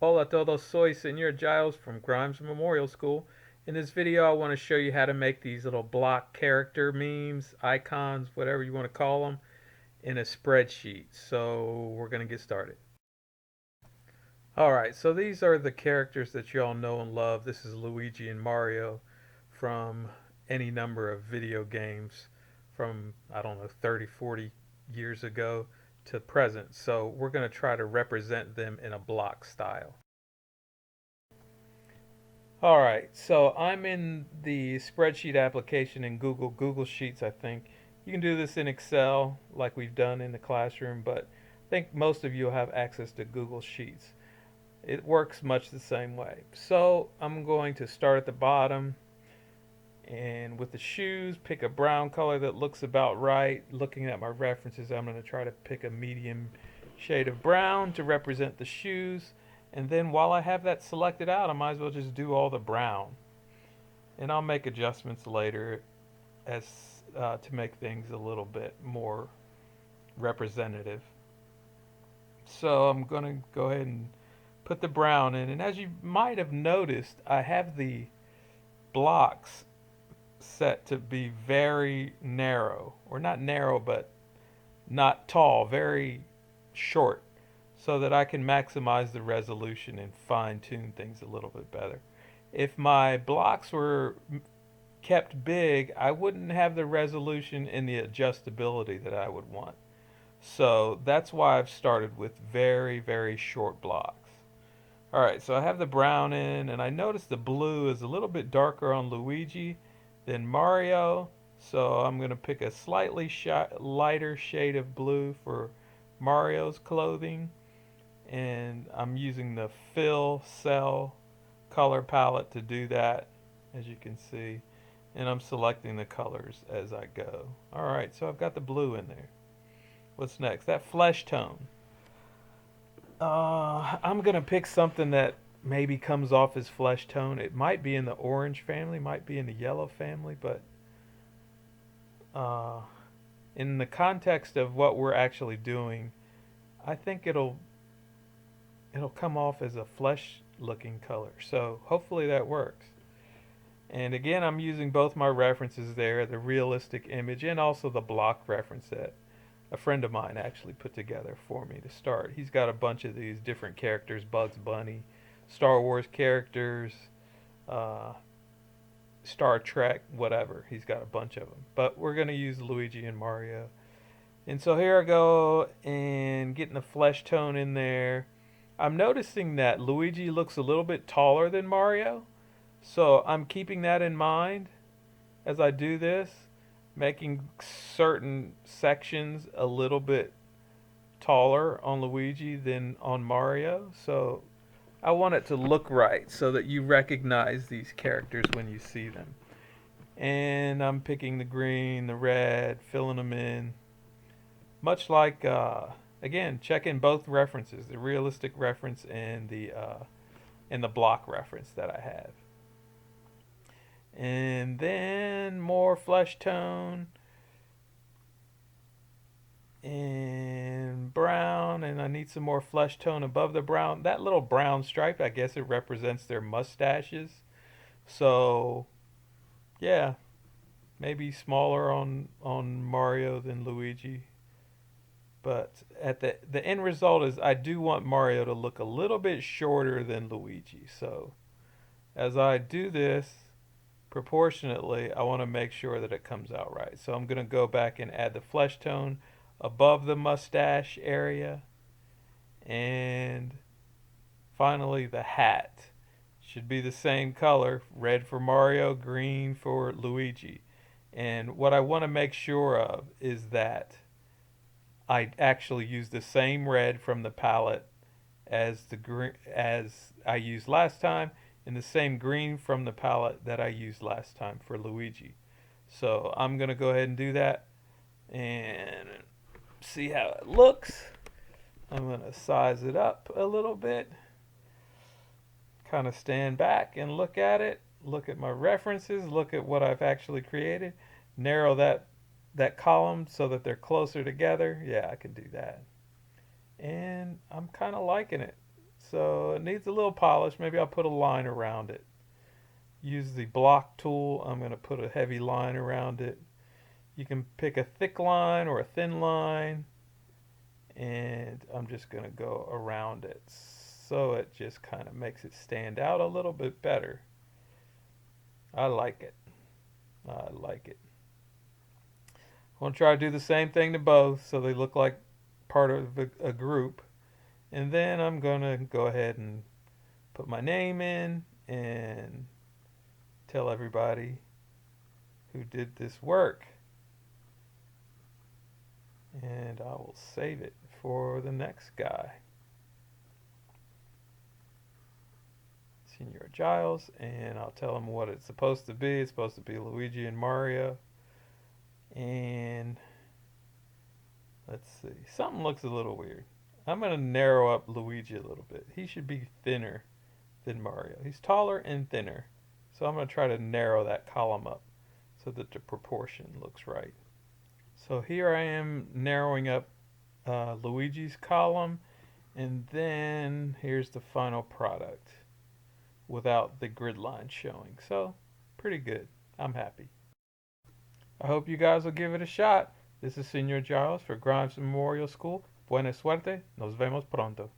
Hola a todos, soy Señor Giles from Grymes Memorial School. In this video, I want to show you how to make these little block character memes, icons, whatever you want to call them, in a spreadsheet. So we're going to get started. Alright, so these are the characters that you all know and love. This is Luigi and Mario from any number of video games from, I don't know, 30, 40 years ago to present. So we're going to try to represent them in a block style. All right, so I'm in the spreadsheet application in Google Sheets, I think. You can do this in Excel like we've done in the classroom, but I think most of you will have access to Google Sheets. It works much the same way. So I'm going to start at the bottom and with the shoes, pick a brown color that looks about right. Looking at my references, I'm going to try to pick a medium shade of brown to represent the shoes. And then while I have that selected out, I might as well just do all the brown. And I'll make adjustments later as to make things a little bit more representative. So I'm going to go ahead and put the brown in. And as you might have noticed, I have the blocks set to be very narrow, or not narrow, but not tall, very short, so that I can maximize the resolution and fine tune things a little bit better. If my blocks were kept big, I wouldn't have the resolution and the adjustability that I would want. So that's why I've started with very, very short blocks. Alright, so I have the brown in, and I notice the blue is a little bit darker on Luigi than Mario. So I'm going to pick a slightly lighter shade of blue for Mario's clothing. And I'm using the fill cell color palette to do that, as you can see. And I'm selecting the colors as I go. Alright, so I've got the blue in there. What's next? That flesh tone. I'm gonna pick something that maybe comes off as flesh tone. It might be in the orange family, might be in the yellow family, but uh, in the context of what we're actually doing, I think it'll come off as a flesh looking color. So hopefully that works. And again, I'm using both my references there, the realistic image and also the block reference that a friend of mine actually put together for me to start. He's got a bunch of these different characters, Bugs Bunny, Star Wars characters, uh, Star Trek, whatever. He's got a bunch of them. But we're going to use Luigi and Mario. And so here I go and getting the flesh tone in there. I'm noticing that Luigi looks a little bit taller than Mario. So I'm keeping that in mind as I do this, making certain sections a little bit taller on Luigi than on Mario. So I want it to look right so that you recognize these characters when you see them. And I'm picking the green, the red, filling them in. Much like, again, checking both references, the realistic reference and the block reference that I have. And then more flesh tone and brown, and I need some more flesh tone above the brown. That little brown stripe, I guess it represents their mustaches. So yeah, maybe smaller on Mario than Luigi. But at the end result is I do want Mario to look a little bit shorter than Luigi. So as I do this proportionately, I want to make sure that it comes out right. So I'm going to go back and add the flesh tone above the mustache area. And finally, the hat should be the same color, red for Mario, green for Luigi. And what I want to make sure of is that I actually use the same red from the palette as I used last time, and the same green from the palette that I used last time for Luigi. So I'm gonna go ahead and do that and see how it looks. I'm gonna size it up a little bit, kind of stand back and look at it, look at my references, look at what I've actually created, narrow that column so that they're closer together. Yeah, I can do that. And I'm kind of liking it. So it needs a little polish. Maybe I'll put a line around it. Use the block tool. I'm going to put a heavy line around it. You can pick a thick line or a thin line, and I'm just going to go around it so it just kind of makes it stand out a little bit better. I like it. I like it. I'm going to try to do the same thing to both so they look like part of a group. And then I'm going to go ahead and put my name in and tell everybody who did this work. And I will save it for the next guy. Senior Giles, and I'll tell him what it's supposed to be. It's supposed to be Luigi and Mario. And let's see. Something looks a little weird. I'm going to narrow up Luigi a little bit. He should be thinner than Mario. He's taller and thinner. So I'm going to try to narrow that column up so that the proportion looks right. So here I am narrowing up Luigi's column, and then here's the final product without the grid line showing. So pretty good. I'm happy. I hope you guys will give it a shot. This is Senior Giles for Grymes Memorial School. Buena suerte. Nos vemos pronto.